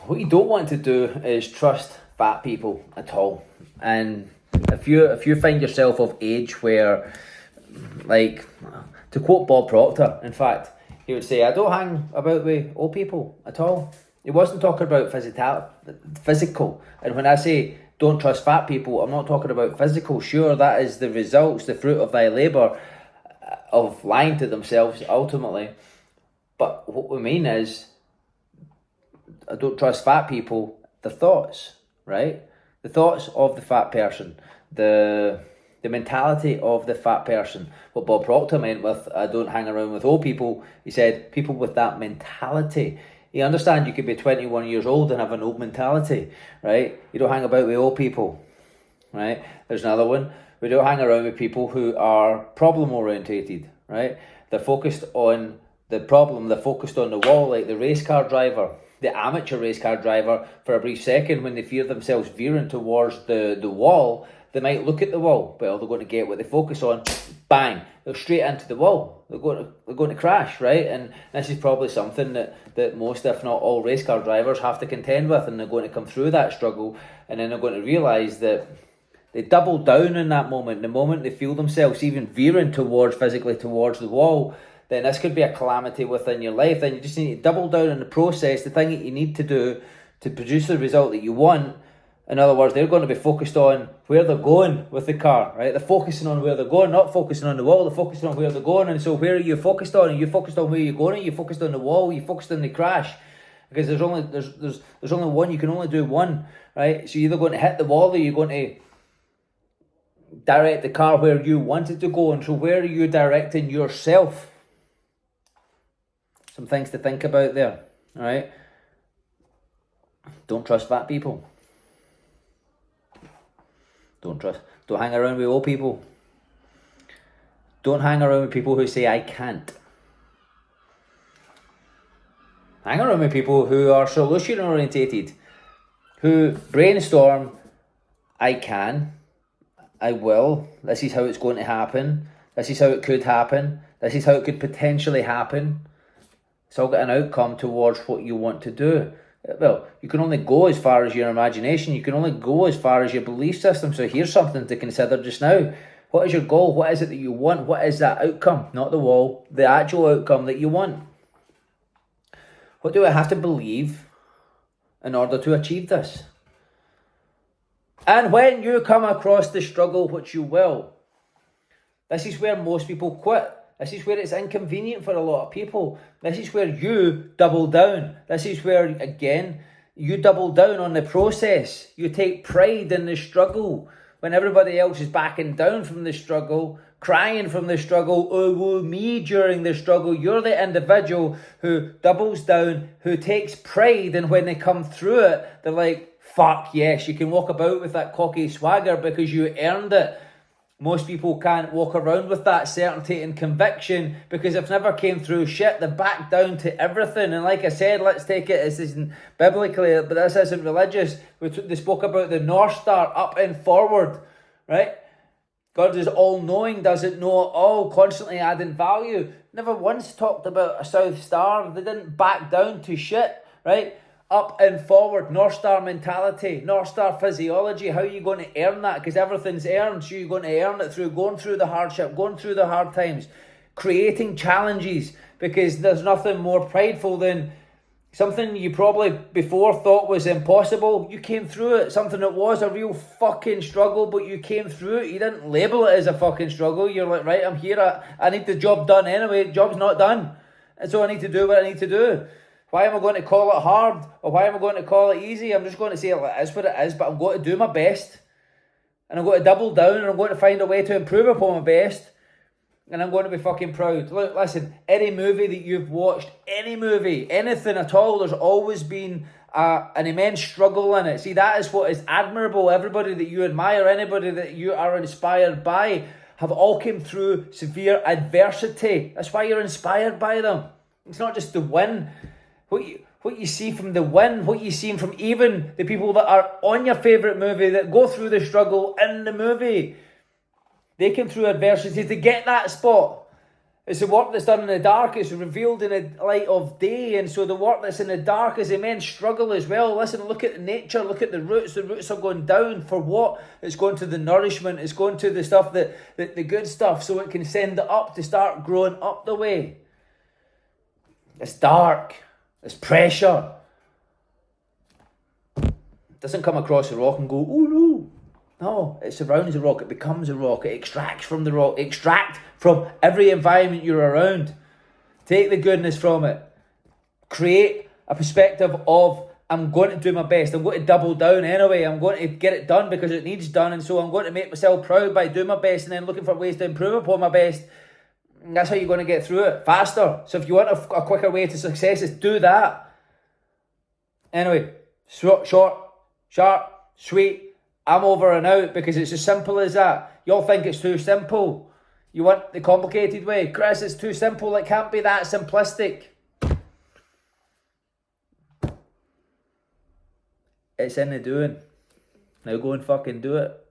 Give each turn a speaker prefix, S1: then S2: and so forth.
S1: what you don't want to do is trust fat people at all. And if you find yourself of age where, like, to quote Bob Proctor, in fact, he would say, I don't hang about with old people at all. He wasn't talking about physical. And when I say don't trust fat people, I'm not talking about physical. Sure, that is the results, the fruit of thy labour, of lying to themselves ultimately. But what we mean is, I don't trust fat people, the thoughts, right? The thoughts of the fat person, the mentality of the fat person. What Bob Proctor meant with, I don't hang around with old people, he said, people with that mentality. You understand, you could be 21 years old and have an old mentality, right? You don't hang about with old people, right? There's another one. We don't hang around with people who are problem orientated, right? They're focused on the problem, they're focused on the wall, like the race car driver, the amateur race car driver. For a brief second, when they fear themselves veering towards the wall, they might look at the wall. Well, they're going to get what they focus on, bang, they're straight into the wall. They're going to crash, right? And this is probably something that most, if not all, race car drivers have to contend with, and they're going to come through that struggle, and then they're going to realise that they double down in that moment. The moment they feel themselves even veering physically towards the wall, then this could be a calamity within your life. Then you just need to double down in the process, the thing that you need to do to produce the result that you want. In other words, they're going to be focused on where they're going with the car, right? They're focusing on where they're going, not focusing on the wall. They're focusing on where they're going. And so where are you focused on? Are you focused on where you're going? Are you focused on the wall? Are you focused on the crash? Because there's only one. You can only do one, right? So you're either going to hit the wall, or you're going to direct the car where you want it to go. And so where are you directing yourself? Some things to think about there, all right? Don't trust fat people. Don't hang around with old people. Don't hang around with people who say, I can't. Hang around with people who are solution orientated, who brainstorm, I can, I will, this is how it's going to happen, this is how it could happen, this is how it could potentially happen. It's all got an outcome towards what you want to do. Well, you can only go as far as your imagination. You can only go as far as your belief system. So here's something to consider just now. What is your goal? What is it that you want? What is that outcome? Not the wall, the actual outcome that you want. What do I have to believe in order to achieve this? And when you come across the struggle, which you will, this is where most people quit. This is where it's inconvenient for a lot of people. This is where you double down. This is where, again, you double down on the process. You take pride in the struggle. When everybody else is backing down from the struggle, crying from the struggle, oh, woe me during the struggle, you're the individual who doubles down, who takes pride, and when they come through it, they're like, fuck yes, you can walk about with that cocky swagger because you earned it. Most people can't walk around with that certainty and conviction because they've never came through shit. They've backed down to everything. And like I said, let's take it, this isn't biblically, but this isn't religious. They spoke about the North Star, up and forward, right? God is all-knowing, doesn't know it all, constantly adding value. Never once talked about a South Star. They didn't back down to shit, right? Up and forward, North Star mentality, North Star physiology. How are you going to earn that? Because everything's earned. So you're going to earn it through going through the hardship, going through the hard times, creating challenges. Because there's nothing more prideful than something you probably before thought was impossible. You came through it. Something that was a real fucking struggle, but you came through it. You didn't label it as a fucking struggle. You're like, right, I'm here. I need the job done anyway. Job's not done. And so I need to do what I need to do. Why am I going to call it hard? Or why am I going to call it easy? I'm just going to say it is what it is, but I'm going to do my best. And I'm going to double down, and I'm going to find a way to improve upon my best. And I'm going to be fucking proud. Look, listen, any movie that you've watched, any movie, anything at all, there's always been an immense struggle in it. See, that is what is admirable. Everybody that you admire, anybody that you are inspired by, have all came through severe adversity. That's why you're inspired by them. It's not just the win. What you see from the win, what you see from even the people that are on your favourite movie, that go through the struggle in the movie. They came through adversity to get that spot. It's the work that's done in the dark is revealed in the light of day. And so the work that's in the dark is the men struggle as well. Listen, look at nature, look at the roots. The roots are going down for what? It's going to the nourishment. It's going to the stuff, the good stuff, so it can send it up to start growing up the way. It's dark. It's pressure. It doesn't come across the rock and go, oh no. No, it surrounds the rock, it becomes a rock, it extracts from the rock, extract from every environment you're around. Take the goodness from it. Create a perspective of, I'm going to do my best, I'm going to double down anyway, I'm going to get it done because it needs done, and so I'm going to make myself proud by doing my best and then looking for ways to improve upon my best. And that's how you're going to get through it, faster. So if you want a quicker way to success, is do that. Anyway, short, sharp, sweet. I'm over and out because it's as simple as that. Y'all think it's too simple. You want the complicated way. Chris, it's too simple. It can't be that simplistic. It's in the doing. Now go and fucking do it.